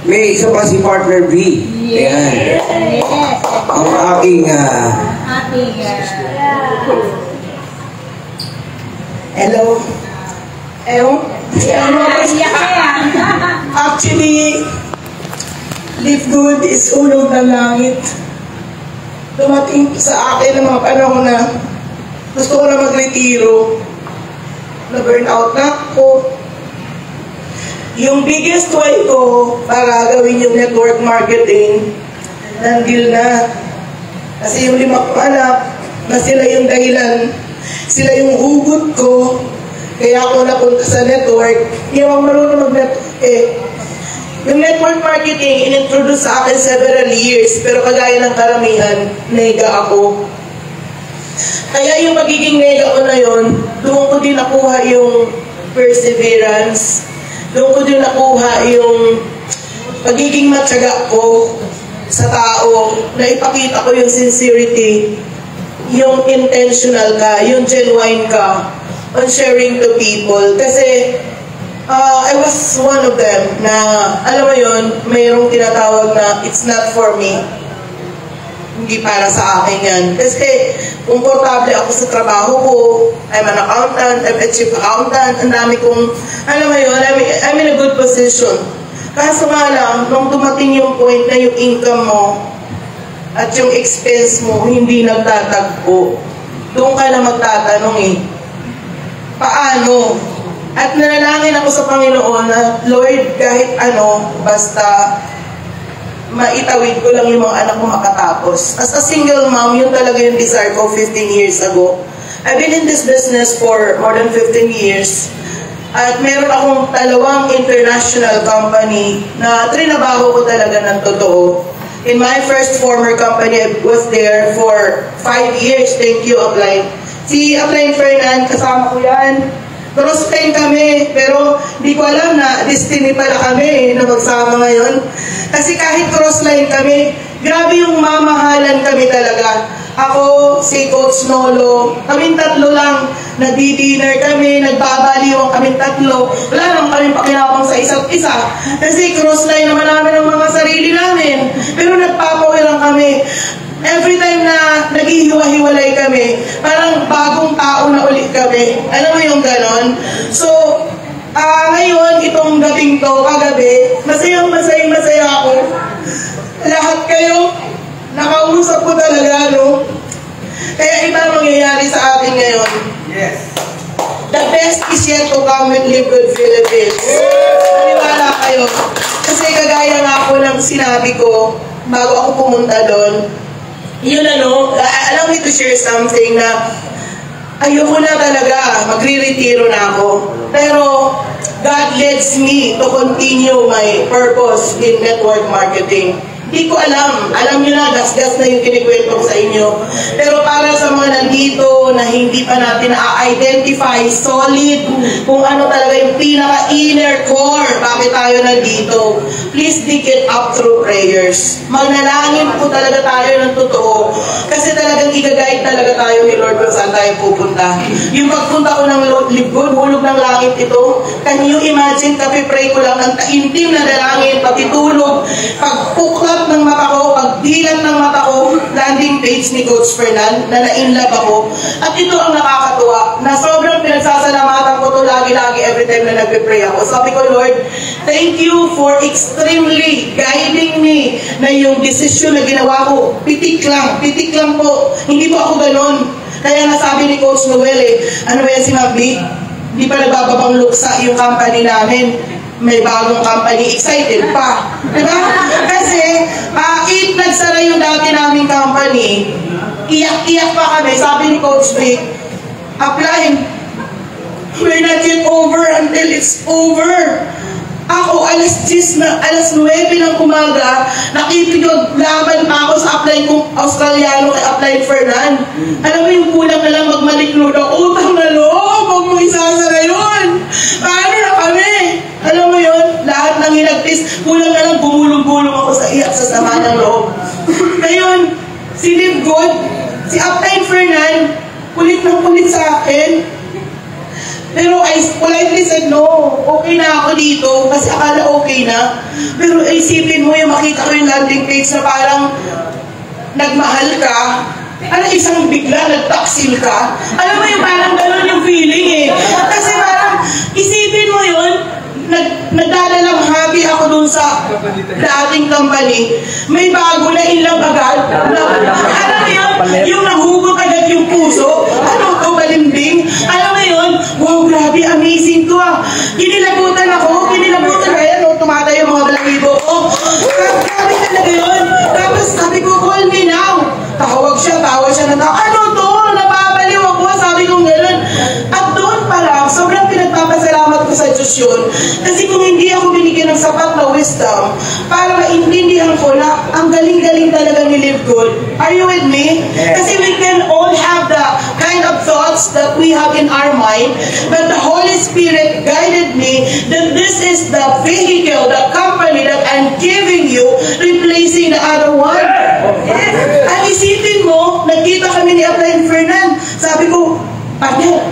may isa pa si Partner B. Ayan. Ang aking... Hello. Actually, Live Good is ulog ng langit. Dumating sa akin ng mga panahon na gusto ko na mag-retiro. Na-burn out na ako. Yung biggest why ko para gawin yung network marketing, nandil na. Kasi yung 5 anak, na sila yung dahilan, sila yung hugot ko, kaya ako napunta sa network. Hindi ako marunong mag-network Yung network marketing, in-introduce sa akin several years, pero kagaya ng karamihan, nega ako. Kaya yung magiging nega ko na yun, doon ko din nakuha yung perseverance, doon ko din nakuha yung pagiging matyaga ko sa tao, na ipakita ko yung sincerity, yung intentional ka, yung genuine ka on sharing to people. Kasi I was one of them na, alam mo yun, mayroong tinatawag na it's not for me. Hindi para sa akin yan. Kasi komportable ako sa trabaho ko. I'm an accountant, I'm a chief accountant. Ang dami kong, alam mo yun, I'm in a good position. Kaso nga lang, nung dumating yung point na yung income mo at yung expense mo hindi nagtatagpo, doon ka na magtatanong paano? At nanalangin ako sa Panginoon na, Lord, kahit ano, basta maitawid ko lang yung mga anak ko makatapos. As a single mom, yun talaga yung desire ko 15 years ago. I've been in this business for more than 15 years. At meron akong 2 international company na trinabaho ko talaga ng totoo. In my first former company, I was there for 5 years. Thank you, Upline. Si Upline Fernan, kasama ko yan. Cross-line kami, pero di ko alam na destiny pala kami na magsama ngayon. Kasi kahit cross-line kami, grabe yung mamahalan kami talaga. Ako, si Coach Nolo, kaming 3 lang, nagdi-dinner kami, nagbabaliwang kaming 3. Wala naman kami pakinabang sa isa't isa. Kasi cross-line naman namin ang mga sarili namin. Pero nagpapawilang kami. Every time na naghihiwa-hiwalay kami, parang bagong tao na ulit kami. Alam mo yung ganon? So, ngayon, itong gabing to, kagabi, masaya ako. Lahat kayo, nakausap ko talaga, no? Kaya iba mangyayari sa atin ngayon. Yes. The best is yet to come with Live Good Philippines. Maniwala kayo. Kasi kagaya nga ako ng sinabi ko, bago ako pumunta doon, yun allow me to share something na ayoko na talaga, magre-retiro na ako. Pero God leads me to continue my purpose in network marketing. Hindi ko alam. Alam nyo na, gas-gas na yung kinikwento ko sa inyo. Pero para sa mga nandito na hindi pa natin na-identify solid kung ano talaga yung pinaka-inner core, bakit tayo nandito, please dig it up through prayers. Magnalangin po talaga tayo ng totoo. Kasi talagang i-guide talaga tayo ni Lord kung saan tayo pupunta. Yung pagpunta ko ng Live Good, hulog ng langit ito. Can you imagine, kapipray ko lang ng taintim na dalangin, patitulog, pagpuklat ng mata ko, pagdilat ng mata ko, landing page ni Coach Fernan, na na-inlove ako. At ito ang nakakatuwa, na sobrang pinagsasalamatan ko to lagi-lagi every time na nagpe-pray ako. Sabi ko, Lord, thank you for extremely guiding me na yung decision na ginawa ko, pitik lang po. Hindi po ako ganon. Kaya nasabi ni Coach Noel ano ba yan si Magdi? Hindi pa nagbababang luksa yung company namin. May bagong company, excited pa. Diba? Kasi, nagsara yung dati naming company, iyak-iyak pa kami. Sabi ni Coach Vic, apply. We're not yet over until it's over. Ako, alas 9 ng umaga, nakipiglaban pa ako sa apply kong Australiano kay Apply Fernan. Alam mo yung kulang na lang magmalikload ako, utang na loob, huwag mong isasara yun. Paano na kami? Alam mo yun, lahat ng hinagtis, kulang na lang gumulong-gulong ako sa iyak sa sama ng loob. Ngayon, si Live Good, si Apply Fernan, kulit ng kulit sa akin. Pero I politely said, no, okay na ako dito kasi akala okay na. Pero isipin mo yung makita ko yung landing page na parang nagmahal ka, isang bigla, nagtaksil ka. Alam mo yung parang gano'n yung feeling eh. Kasi parang, isipin mo yun, nagdadalang hobby ako dun sa dating company. May bago na inlove agad. Alam mo yun, yung nahugot agad yung puso. Ano to, balimbing? Alam mo yun, wow, grabe, amazing to ah. Kinilabutan kaya no, tumatayo yung mga balakibo ko. Grabe talaga yun. Tapos sabi ko, call me now. Tawag siya na, ano to? Napapaliw ako, sabi ko gano'n. At doon pa lang, sobrang pinagpapasalamat ko sa Diyos yun. Kasi kung hindi ako binigyan ng sapat na wisdom, para maintindihan ko na ang galing-galing talaga ni Live Good. Are you with me? Kasi we can all have the kind of thoughts that we have in our mind, but the Holy Spirit guided me that this is the vehicle, the company that I'm giving you, replacing the other one. Ang isipin mo, nagkita kami ni Apline Fernan. Sabi ko, partner,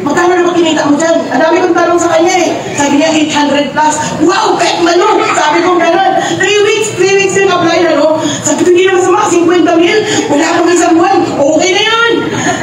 magkano na makinita mo dyan? Ang dami kong tanong sa kanya eh. Sabi niya, 800 plus. Wow, kahit malo! Sabi ko gano'n. 3 weeks yung apply na, no? Sabi ko, hindi naman sa mga 50 mil. Wala akong isang buwan. Okay na yun.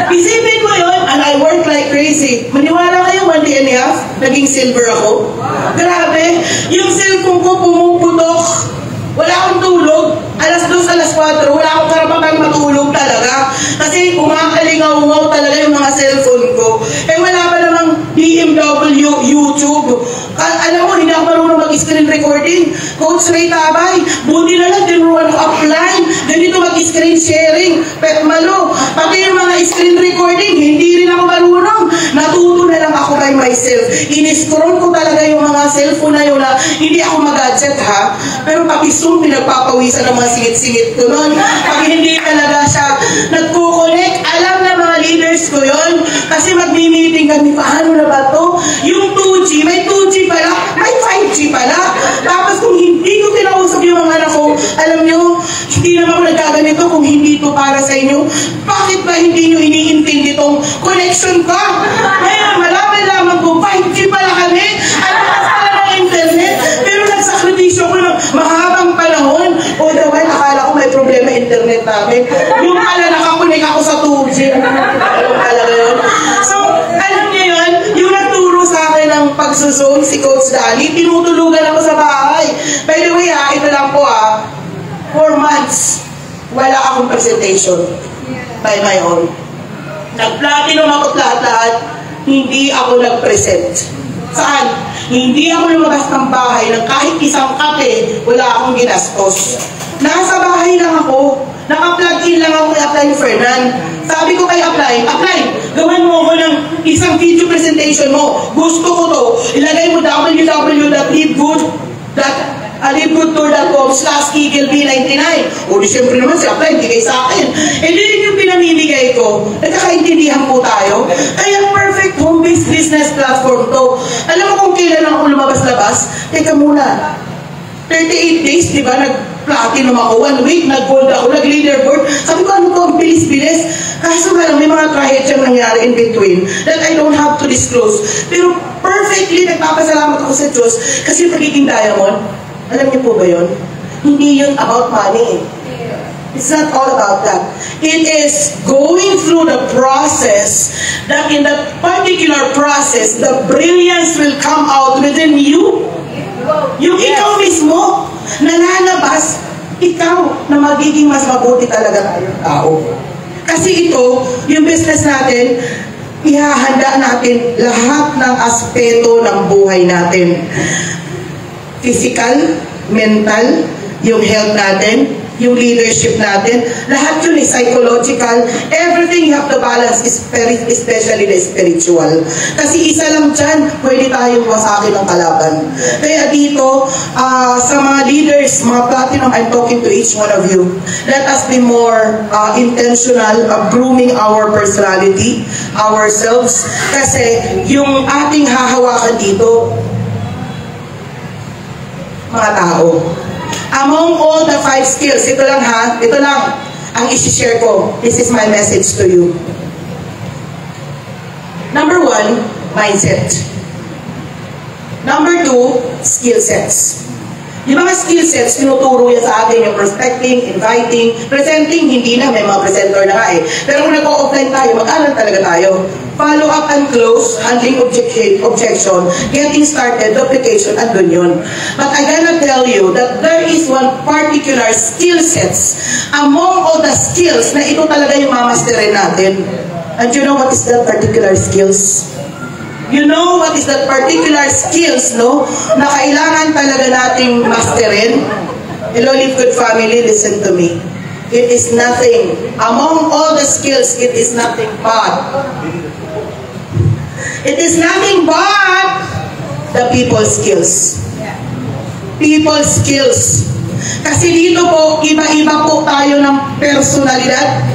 Isipin mo yun, and I work like crazy. Maniwala kayo, 1 day and a half, naging silver ako. Grabe. Yung cellphone ko pumuputok. Wala akong tulog. Alas 2, alas 4, wala akong karapatang matulog talaga. Kasi kumakalingaw-ngaw talaga yung mga cellphone ko. Eh wala pa namang BMW, YouTube. Alam mo, hindi ako marunong mag-screen recording. Coach Ray Tabay, buti na lang, tinuruan ako offline. Ganito mag-screen sharing. Pet malo. Pati yung mga screen recording, hindi rin ako marunong. Natuto na lang ako by myself. In-scroll ko talaga yung mga cellphone na yun na hindi ako mag-gadget ha. Pero pati Zoom, pinagpapawisan ng mga singit-singit ko nun. Pag hindi talaga siya nagkukonek, alam na mga leaders ko yon. Kasi magmi-meeting kami, paano na ba to? Yung 2G, may 2G pala, may 5G pala. Tapos kung hindi ko kinausap yung mga anak ko, alam nyo, hindi naman ako nagkaganito kung hindi to para sa inyo. Bakit ba hindi nyo iniintindi tong connection ka? Ngayon, malaman lamang ko, 5G pala kami. Ano ka pala ng internet? Pero nagsakritisyo ko ng mahabang panahon. O dawan, akala ko may problema internet namin. Yung pala nakakunik ako sa 2G. Alam talaga yun. So, alam niyo yun, yung nagturo sa akin ng pagsusong si Coach Danny, tinutulugan ako sa bahay. By the way, ito lang po 4 months, wala akong presentation by my own. Nag-platinum ako lahat-lahat, hindi ako nag-present. Saan? Hindi ako lumabas ng bahay ng kahit isang kape, wala akong ginastos. Nasa bahay lang ako. Naka-plug in lang ako kay Apline Fernan. Sabi ko kay Apline, gawan mo ako ng isang video presentation mo. Gusto ko to. Ilagay mo www.livegoodtour.com/eagleb99. O di syempre naman si Apline, bigay sa akin. Eh di rin yung pinamimigay ko. Nagkakaintindihan po tayo. Kaya perfect home-based business platform to. Alam mo kung kailan ako lumabas-labas? Teka muna. 38 days, di ba? Nag-platinum ako. 1 week, nag-gold ako, nag-leaderboard. Sabi ko, ano to? Ang bilis-bilis. Kaso nga lang, may mga tragedy ang nangyari in between that I don't have to disclose. Pero perfectly, nagpapasalamat ako sa Diyos kasi pagiging diamond, alam niyo po ba yun? Hindi yun about money. It's not all about that. It is going through the process that in that particular process, the brilliance will come out within you. Yung ikaw mismo, nananabas, ikaw na magiging mas mabuti talaga tayong tao. Kasi ito, yung business natin, ihahanda natin lahat ng aspeto ng buhay natin. Physical, mental, yung health natin, yung leadership natin, lahat yun is psychological. Everything you have to balance, especially the spiritual. Kasi isa lang dyan, pwede tayong wasakin ng kalaban. Kaya dito, sa mga leaders, mga platinum, I'm talking to each one of you. Let us be more intentional of grooming our personality, ourselves. Kasi yung ating hahawakan dito, mga tao. Among all the 5 skills, ito lang ha, ito lang ang isi-share ko. This is my message to you. Number 1, mindset. Number 2, skill sets. Yung mga skill sets, tinuturo yan sa atin yung prospecting, inviting, presenting, hindi na, may mga presenter na nga eh. Pero kung nag-o-offline tayo, mag-aral talaga tayo. Follow up and close, handling objection, getting started, duplication, andun yun. But I gotta tell you that there is one particular skill sets among all the skills na ito talaga yung mamasterin natin. And you know what is that particular skills? You know what is that particular skills, no? Na kailangan talaga nating masterin? Hello, Live Good family, listen to me. It is nothing. Among all the skills, it is nothing but. It is nothing but the people skills. People skills. Kasi dito po, iba-iba po tayo ng personalidad.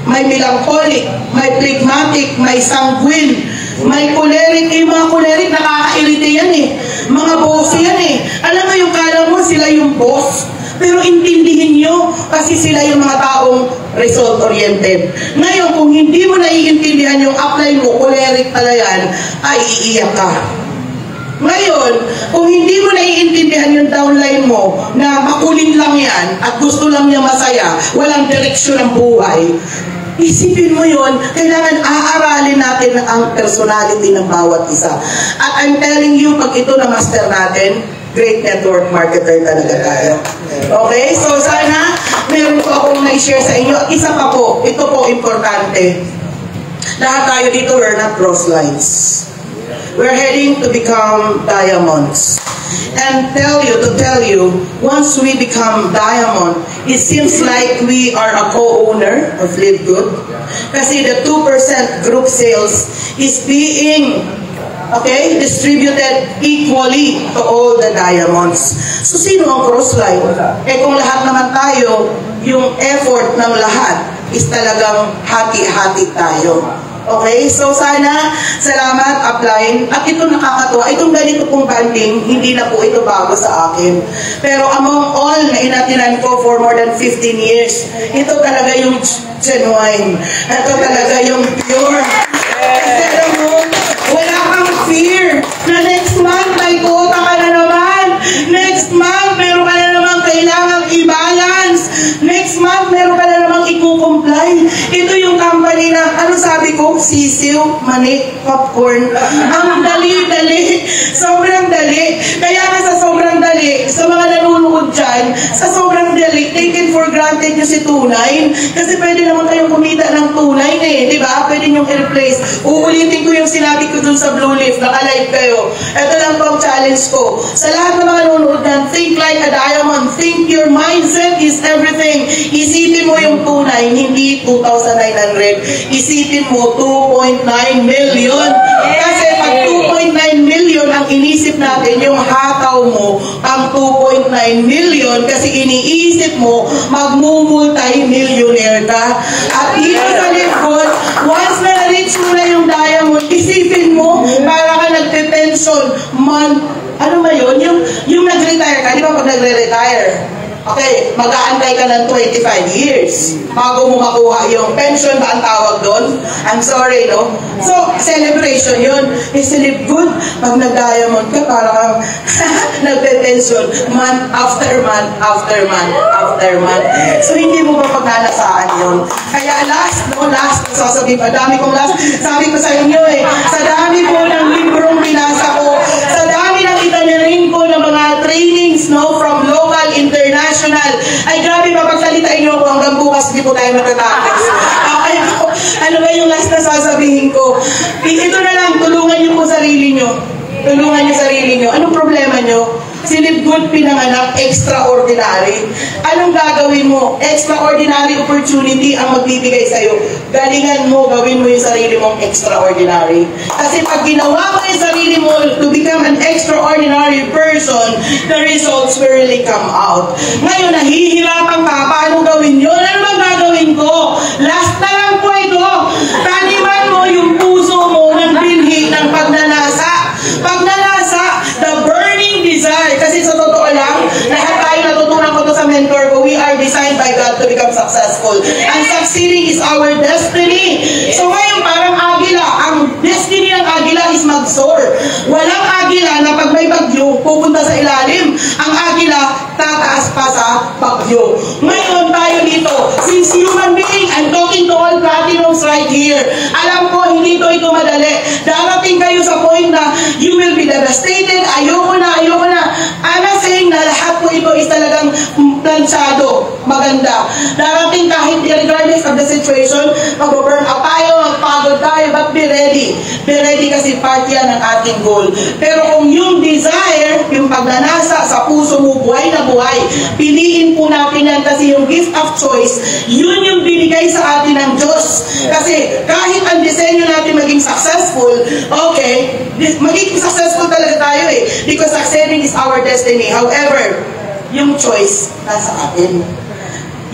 May melancholic, may phlegmatic, may sanguine, may choleric. Yung mga choleric, nakaka-irite yan eh. Mga boss yan eh. Alam mo yung kala mo, sila yung boss. Pero intindihin nyo, kasi sila yung mga taong result-oriented. Ngayon, kung hindi mo naiintindihan yung apply mo, choleric pala yan, ay iiyak ka. Ngayon, kung hindi mo naiintindihan yung downline mo na makulit lang yan at gusto lang niya masaya, walang direksyon ng buhay, isipin mo yun, kailangan aaralin natin ang personality ng bawat isa. At I'm telling you, pag ito na master natin, great network marketer talaga tayo. Okay? So sana, meron po akong na-share sa inyo. At isa pa po, ito po importante. Lahat tayo dito, we're not cross lines. We're heading to become diamonds. And to tell you, once we become diamond, it seems like we are a co-owner of Live Good. Kasi the 2% group sales is being distributed equally to all the diamonds. So sino ang crossline? Eh kung lahat naman tayo, yung effort ng lahat is talagang hati-hati tayo. Okay? So sana, salamat, upline. At ito nakakatuwa. Itong ganito pong banding, hindi na po ito bago sa akin. Pero among all na inatinan ko for more than 15 years, ito talaga yung genuine. Ito talaga yung pure. Kasi alam mo, wala kang fear na next month may quota ka na naman. Next month, meron ka na naman kailangang i-balance. Next month, meron ka na naman i-comply. Ito yung company na, ano sabi ko? Sisiw, mani, popcorn. Ang dali-dali. Sobrang dali. Kaya nga sa sobrang dali, sa mga nanonood dyan, sa sobrang dali, taken for granted nyo si tunay. Kasi pwede naman kayong kumita ng tunay eh. Diba? Pwede nyo i-replace. Uulitin ko yung sinabi ko dun sa Blue Leaf. Naka-live kayo. Ito lang po ang challenge ko. Sa lahat ng mga nanonood dyan, think like a diamond. Think your mindset is everything. Isipin mo yung tunay, hindi 2,900. Isipin mo 2.9 million. Kasi pag 2.9 million ang inisip natin, yung hataw mo ang 2.9 million kasi iniisip mo magmumulti-millionaire ka. At dito sa Live Good, once na na-reach mo na yung diamond, isipin mo para ka nagpe-pension ano ba yun? Yung nag-retire ka, di ba pag nagre-retire? Okay, mag-aantay ka ng 25 years bago mo makuha yung pension ba ang tawag doon? I'm sorry, no? So, celebration yun. Live Good. Pag nag-diamond ka, parang nagpe-pension month after month after month after month. So, hindi mo pa paglalasaan yun. Kaya last, sasabihin pa, dami kong last, sabi ko sa inyo sa dami po ng librong binasa ko, sa dami ng itanarin ko ng mga trainings, no, from local, international, ay grabe mapagsalitain nyo ako hanggang bukas di po tayo matatapos. Okay, ano ba yung last na sasabihin ko? Ito na lang, tulungan nyo po sarili nyo. Tulungan nyo sarili nyo. Anong problema nyo? Si Live Good pinanganak, extraordinary. Anong gagawin mo? Extraordinary opportunity ang magbibigay sa'yo. Galingan mo, gawin mo yung sarili mong extraordinary. Kasi pag ginawa mo yung sarili mo to become an extraordinary person, the results will really come out. Ngayon, nahihirapan ka, paano gawin yun? Ano bang gagawin ko? Last na lang po ito. Taniman mo yung puso mo ng binhi ng pagnanasa. Pagnanasa, the burning desire. Kasi sa totoo lang, lahat tayo natutunan ko to sa mentor ko, we are designed by God to become successful. And succeeding is our destiny. So ngayon, parang agila, ang destiny ng agila is pupunta sa ilalim. Ang agila, tataas pa sa bagyo. Ngayon tayo dito, since human being, I'm talking to all platinums right here. Alam ko, hindi ito madali. Darating kayo sa point na you will be devastated. Ayoko na. I'm not saying na lahat po ito is talagang plansyado, maganda. Darating kahit regardless of the situation, mag-burn out tayo, magpagod tayo, but be ready. Be ready kasi part yan ng ating goal. Pero kung yung desire, yung pagnanasa sa puso mo, buhay na buhay, piliin po natin yan kasi yung gift of choice, yun yung binigay sa atin ng Diyos. Kasi kahit ang disenyo natin maging successful, okay, magiging successful talaga tayo because succeeding is our destiny. However, yung choice nasa atin.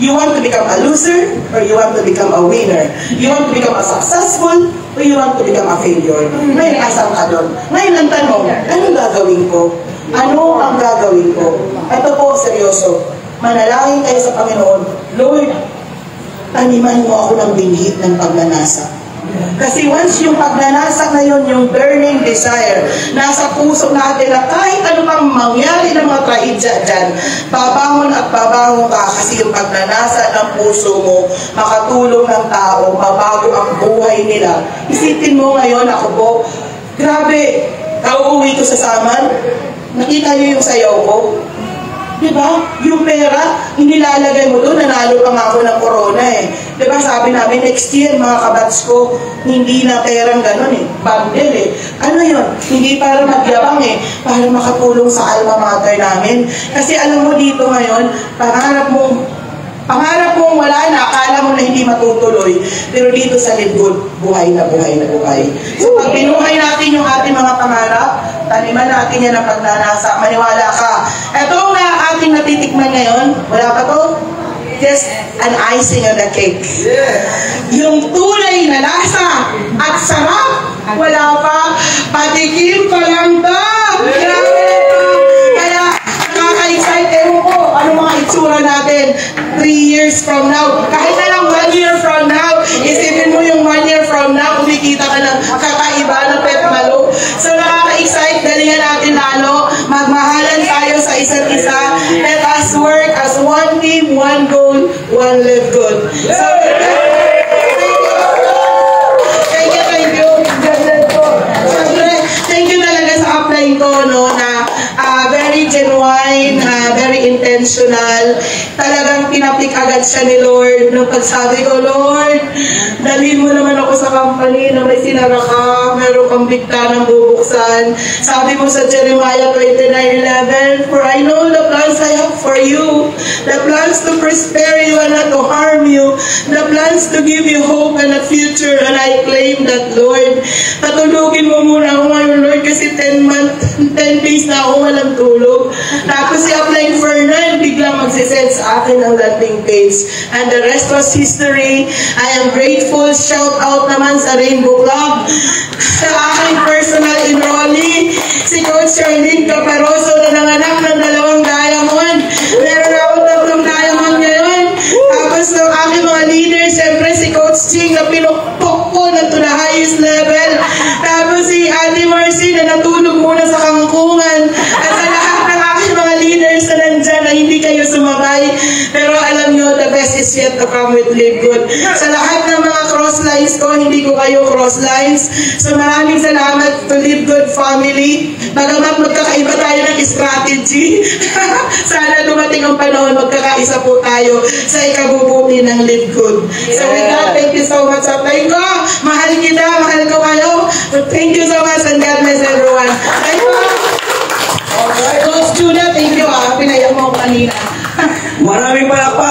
You want to become a loser or you want to become a winner? You want to become a successful or you want to become a failure? Ngayon, asang ka doon. Ngayon, ang tanong, anong gagawin ko? Ano ang gagawin ko? Ito po, seryoso. Manalangin kayo sa Panginoon. Lord, taniman mo ako ng binhit ng pagnanasa. Kasi once yung pagnanasa na yun, yung burning desire, nasa puso natin na kahit ano pang mangyari ng mga traidya dyan, babangon at babangon ka kasi yung pagnanasa ng puso mo, makatulong ng tao, mabago ang buhay nila. Isipin mo ngayon, ako po, grabe, kauuwi ko sa Saman, nakita niyo yung sayaw ko? Diba? Yung pera, inilalagay mo doon, nanalo pa nga ako ng corona Diba? Sabi namin, next year, mga kabats ko, hindi na perang ganun bundle Ano yun? Hindi para magyabang para makatulong sa alma mater namin. Kasi alam mo dito ngayon, pangarap mong wala na, akala mo na hindi matutuloy. Pero dito sa Libgod, buhay na buhay na buhay. So pag binuhay natin yung ating mga pangarap, taniman natin yan ang pagnanasa, maniwala ka. Ito nga ating natitikman ngayon, wala pa to? Just an icing on the cake. Yung tunay na lasa at sarap, wala pa. Patikim pa lang to. Grabe ito. Kaya nakaka-excite. Ewan ko, ano mga itsura natin 3 years from now. Kahit na lang 1 year from now, isipin mo yung 1 year from now, kumikita ka ng kakaiba ng petmalo. So nakaka-excite, galingan natin lalo. Magmahalan tayo sa isa't isa. Let us work as one team, one goal, one live good. So, thank you. Thank you talaga sa upline ko, na very genuine, very intentional. Talagang pinapik agad siya ni Lord. Nung pagsabi ko, Lord, dalhin mo naman ako sa company na may sinara ka, meron kang bigta ng bubuksan. Sabi mo sa Jeremiah 29:11, for I know the plans I have for you, the plans to prosper you and not to harm you, the plans to give you hope and a future, and I claim that, Lord. Patulugin mo muna ako ngayon, Lord, kasi 10 days na ako walang tulog. Tapos si Upline Fernand, biglang magsisend sa akin ang landing page. And the rest was history. I am grateful. Shout out naman sa Rainbow Club, sa aking personal enrollee, si Coach Charlene Caparoso na nanganak ng 2 diamond. Meron ako 3 diamond ngayon. Tapos ng aking mga leaders, siyempre si Coach Ching na pinukpok ko na to the highest level. Tapos si Ate Marcy na natulog muna sa kangkungan. At sa lahat ng aking mga leaders na nandyan na hindi kayo sumabay. Pero alam nyo, the best is yet to come with Live Good. Sa lahat ng mga cross lines ko, hindi ko kayo cross lines. So maraming salamat to Live Good family. Bagamat magkakaiba tayo ng strategy, sana dumating ang panahon, magkakaisa po tayo sa ikabubuti ng Live Good. So with that, thank you so much sa time ko. Mahal kita, mahal ko kayo. Thank you so much and God bless everyone. Thank you. Coach Judah, thank you Pinayak mo kanina. Maraming palakpak.